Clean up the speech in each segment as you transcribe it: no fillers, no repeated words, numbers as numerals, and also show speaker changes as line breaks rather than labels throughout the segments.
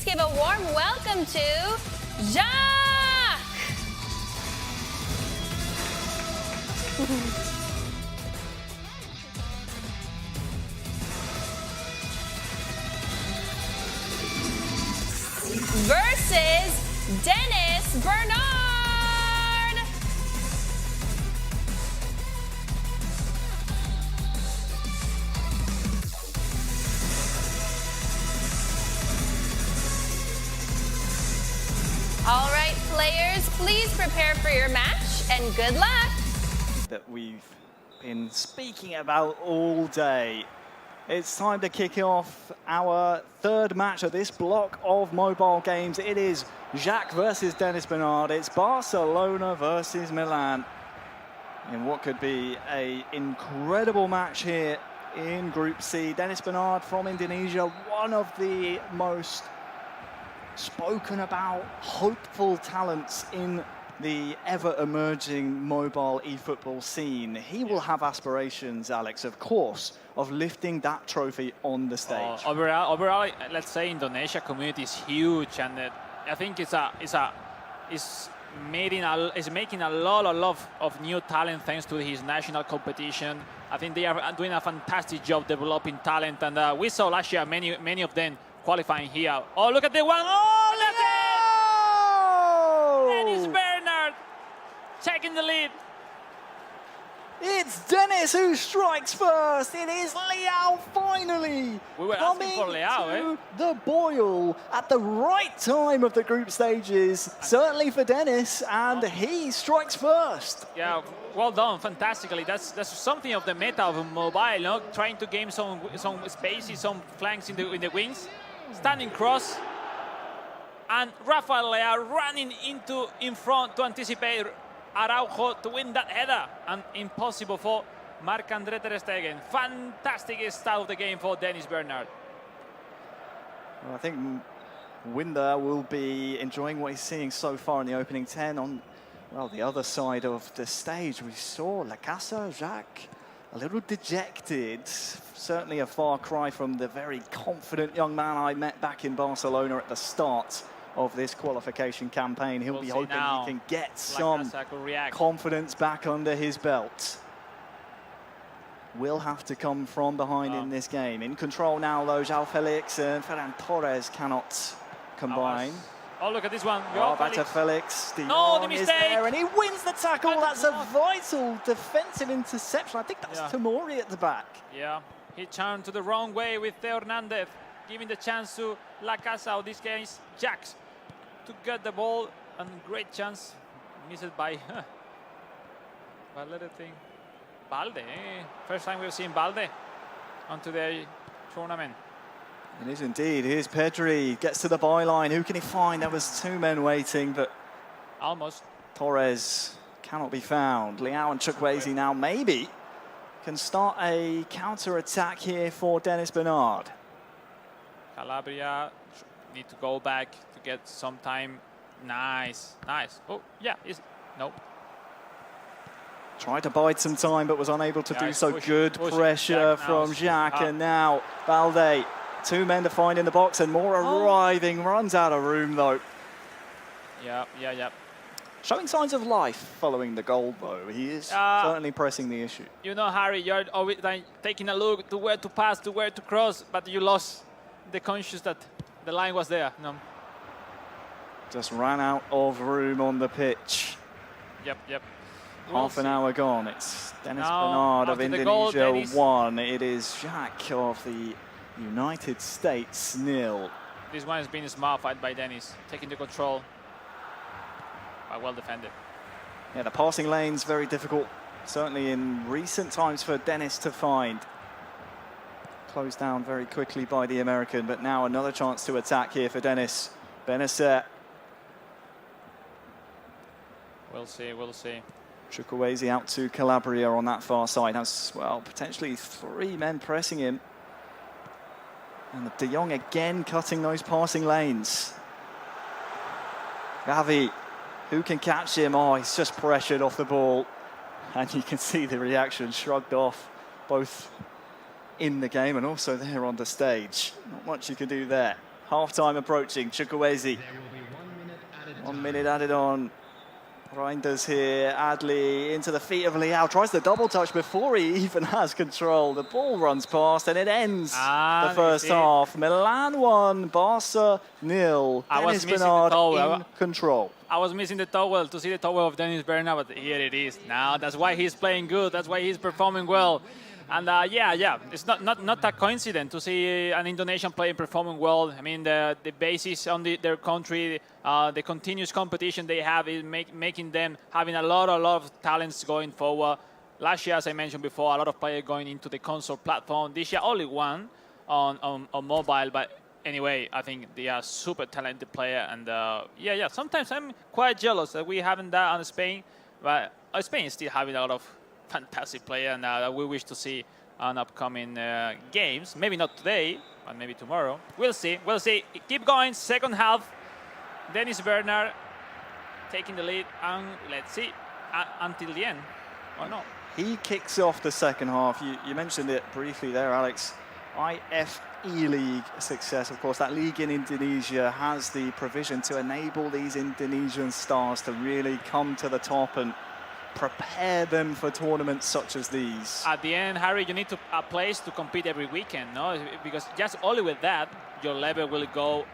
give a warm welcome to Jacques! Versus DennisBernard! All right, players, please prepare for your match and good luck.
That we've been speaking about all day. It's time to kick off our third match of this block of mobile games. It is Jacques versus DennisBernard. It's Barcelona versus Milan in what could be an incredible match here in Group C. DennisBernard from Indonesia, one of the most spoken about, hopeful talents in the ever-emerging mobile eFootball scene. He will have aspirations, Alex, of course, of lifting that trophy on the stage.
Overall, let's say Indonesia community is huge, and I think it's making a lot of new talent thanks to his national competition. I think they are doing a fantastic job developing talent, and we saw last year many of them qualifying here. Oh, look at the one! Oh, that's it! DennisBernard taking the lead.
It's Dennis who strikes first. It is Leao finally
We were
coming
asking for Leao,
to the boil at the right time of the group stages. Certainly for Dennis, and he strikes first.
Yeah, well done, fantastically. That's something of the meta of mobile, you know, trying to gain some spaces, some flanks in the wings, standing cross, and Rafael Leao running in front to anticipate Araujo to win that header, and impossible for Marc-André ter Stegen. Fantastic start of the game for DennisBernard.
Well, I think Winder will be enjoying what he's seeing so far in the opening 10. On, well, the other side of the stage, we saw La Casa, Jacques, a little dejected. Certainly a far cry from the very confident young man I met back in Barcelona at the start of this qualification campaign. He'll be hoping he can get some confidence back under his belt. Will have to come from behind in this game. In control now, though, João Felix and Ferran Torres cannot combine.
Oh, look at this one.
Back to Felix.
No, the mistake.
There, and he wins the tackle. That's a vital defensive interception. I think that's Tomori at the back.
Yeah, he turned to the wrong way with Theo Hernandez, giving the chance to La Casa, or this case, Jacques, to get the ball, and great chance missed by what little thing, Balde. First time we've seen Balde onto the tournament.
It is indeed. Here's Pedri, gets to the byline. Who can he find? There was two men waiting, but
almost.
Torres cannot be found. Leao and Chukwueze now maybe can start a counter-attack here for DennisBernard.
Calabria need to go back to get some time. Nice. Oh, yeah, nope.
Tried to bide some time, but was unable to do so. Good pressure from Jacques, and now Balde. Two men to find in the box, and more arriving. Runs out of room, though.
Yeah.
Showing signs of life following the goal, though. He is certainly pressing the issue.
You know, Harry, you're always taking a look to where to pass, to where to cross, but you lost the conscious that the line was there. No.
Just ran out of room on the pitch.
Yep.
Half an hour gone. It's DennisBernard of Indonesia 1. It is Jacques of the United States 0.
This one has been a smart fight by Dennis, taking the control. Well defended.
Yeah, the passing lane's very difficult, certainly in recent times, for Dennis to find. Closed down very quickly by the American, but now another chance to attack here for Dennis. Benacer.
We'll see.
Chukwueze out to Calabria on that far side. Has, well, potentially three men pressing him. And De Jong again cutting those passing lanes. Gavi, who can catch him? Oh, he's just pressured off the ball. And you can see the reaction, shrugged off, both in the game and also there on the stage. Not much you can do there. Half-time approaching. Chukwueze. 1 minute added on. Reinders here. Adli into the feet of Leao. Tries the double touch before he even has control. The ball runs past and it ends the first half. Milan 1, Barca 0. DennisBernard in control.
I was missing the towel to see the towel of DennisBernard, but here it is. Now that's why he's playing good. That's why he's performing well. And yeah, it's not a coincidence to see an Indonesian player performing well. I mean, the basis on their country, the continuous competition they have is making them having a lot of talents going forward. Last year, as I mentioned before, a lot of players going into the console platform. This year, only one on mobile, but anyway, I think they are super talented player. And yeah, sometimes I'm quite jealous that we haven't that on Spain, but Spain is still having a lot of fantastic player, and we wish to see on upcoming games. Maybe not today, but maybe tomorrow. We'll see. We'll see. Keep going. Second half. DennisBernard taking the lead, and let's see until the end, or not.
He kicks off the second half. You mentioned it briefly there, Alex. IFE League success. Of course, that league in Indonesia has the provision to enable these Indonesian stars to really come to the top and prepare them for tournaments such as these.
At the end, Harry, you need a place to compete every weekend, no? Because just only with that, your level will go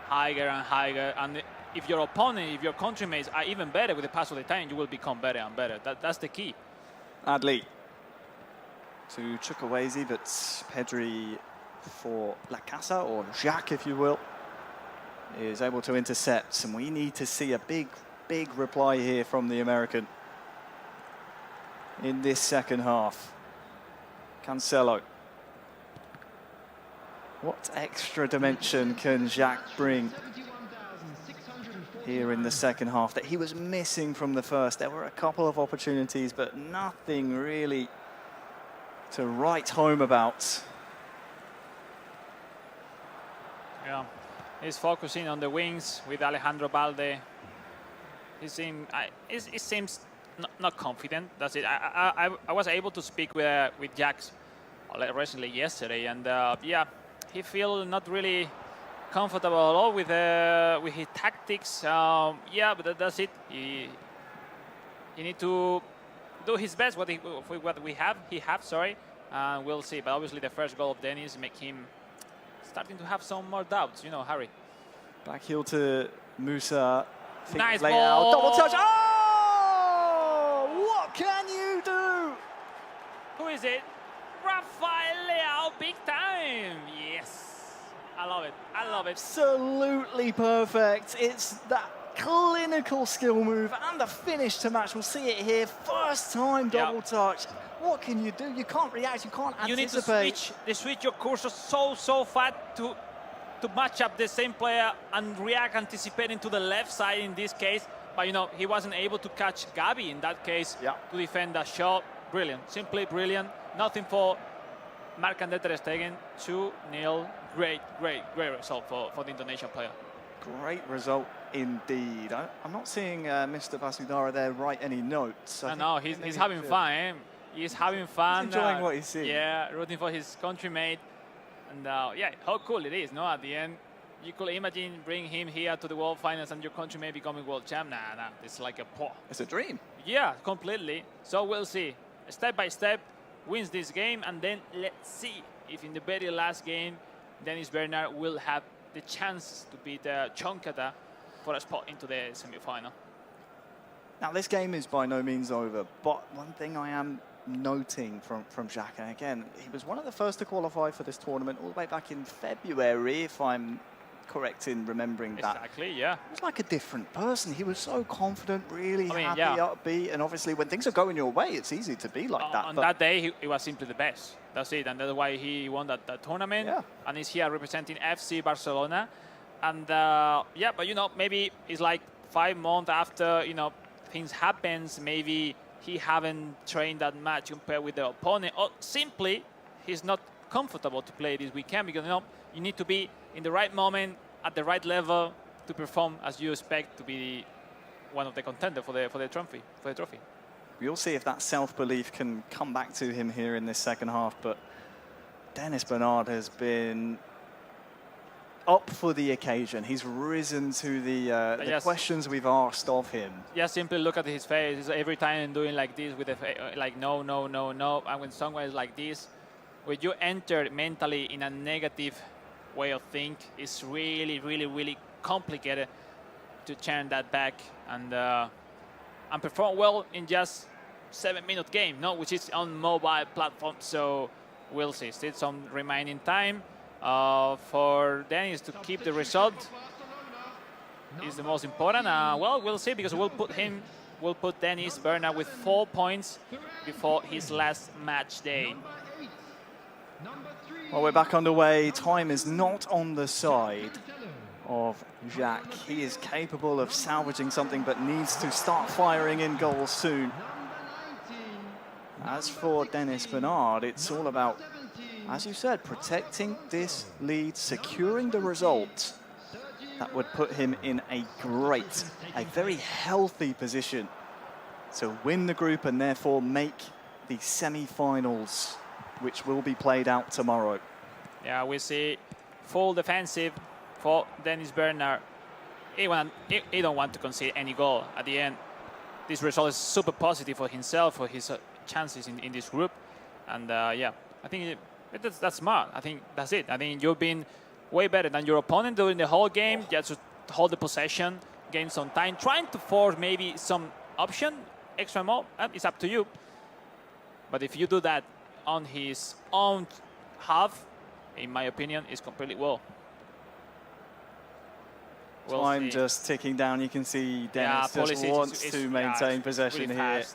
higher and higher. And if your opponent, if your countrymates are even better with the pass of the time, you will become better and better. That's the key.
Adli to Chukwueze, but Pedri for La Casa, or Jacques, if you will, is able to intercept. And we need to see a big reply here from the American in this second half. Cancelo. What extra dimension can Jacques bring here in the second half that he was missing from the first? There were a couple of opportunities, but nothing really to write home about.
Yeah, he's focusing on the wings with Alejandro Balde. He seems not confident. That's it. I was able to speak with Jax recently yesterday, and yeah, he feels not really comfortable at all with his tactics. Yeah, but that's it. He need to do his best with what he have. Sorry, and we'll see. But obviously, the first goal of Dennis make him starting to have some more doubts. You know, Harry.
Back heel to Musa.
Nice
ball.
Double
touch. Oh! What can you do?
Who is it? Rafael Leao, big time. Yes. I love it. I love it.
Absolutely perfect. It's that clinical skill move and the finish to match. We'll see it here. First time double touch. What can you do? You can't react. You can't anticipate.
You need to switch your cursor so fast to match up the same player and react anticipating to the left side in this case. But, you know, he wasn't able to catch Gabi in that case to defend that shot. Brilliant. Simply brilliant. Nothing for Marc-André ter Stegen. 2-0. Great result for the Indonesian player.
Great result indeed. I'm not seeing Mr. Basudara there write any notes.
No, he's having fun. Eh? He's having fun.
He's enjoying what he's seeing.
Yeah, rooting for his countrymate. And yeah, how cool it is, no? At the end, you could imagine bring him here to the World Finals and your country becoming world champ. Nah, it's like
it's a dream.
Yeah, completely. So we'll see. Step by step, wins this game, and then let's see if in the very last game, DennisBernard will have the chance to beat Chonkata for a spot into the semi-final.
Now, this game is by no means over, but one thing I am noting from Jacques, and again, he was one of the first to qualify for this tournament all the way back in February, if I'm correct in remembering that.
Exactly, yeah.
He was like a different person. He was so confident, really happy, upbeat, and obviously when things are going your way, it's easy to be like that.
On that day, he was simply the best. That's it, and that's why he won that tournament, and he's here representing FC Barcelona. And yeah, but you know, maybe it's like 5 months after, you know, things happens, maybe he haven't trained that much compared with the opponent, or simply he's not comfortable to play this weekend, because you know you need to be in the right moment at the right level to perform as you expect to be one of the contenders for the trophy.
We'll see if that self-belief can come back to him here in this second half. But DennisBernard has been up for the occasion. He's risen to the
Yes.
questions we've asked of him.
Just simply look at his face. He's every time doing like this with the like no, no, no, no. And when someone is like this, when you enter mentally in a negative way of think, it's really, really, really complicated to turn that back and perform well in just 7-minute game, no, which is on mobile platform. So we'll see. Still some remaining time for Dennis to keep the result. Is the most important. Well, we'll see, because we'll put DennisBernard with 4 points before his last match day.
Well, we're back underway. Time is not on the side of Jacques. He is capable of salvaging something, but needs to start firing in goals soon. As for DennisBernard, it's all about, as you said, protecting this lead, securing the result that would put him in a very healthy position to win the group and therefore make the semi-finals, which will be played out tomorrow.
Yeah, we see full defensive for DennisBernard. He don't want to concede any goal at the end. This result is super positive for himself, for his chances in this group. And yeah, I think that's smart. I think that's it. I think you've been way better than your opponent during the whole game. Just to hold the possession, gain some time, trying to force maybe some option, extra more. It's up to you. But if you do that on his own half, in my opinion, it's completely well.
Time just ticking down. You can see Dennis just wants to maintain possession here.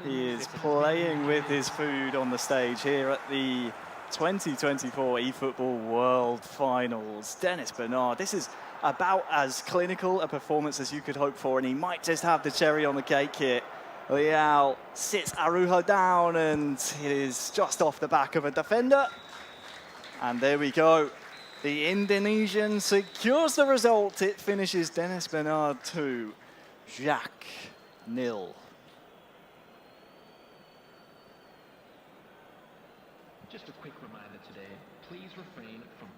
He is playing with his food on the stage here at the 2024 eFootball World Finals. DennisBernard, this is about as clinical a performance as you could hope for, and he might just have the cherry on the cake here. Leal sits Arujo down, and it is just off the back of a defender. And there we go. The Indonesian secures the result. It finishes DennisBernard 2, Jacques 0.
Just a quick reminder today, please refrain from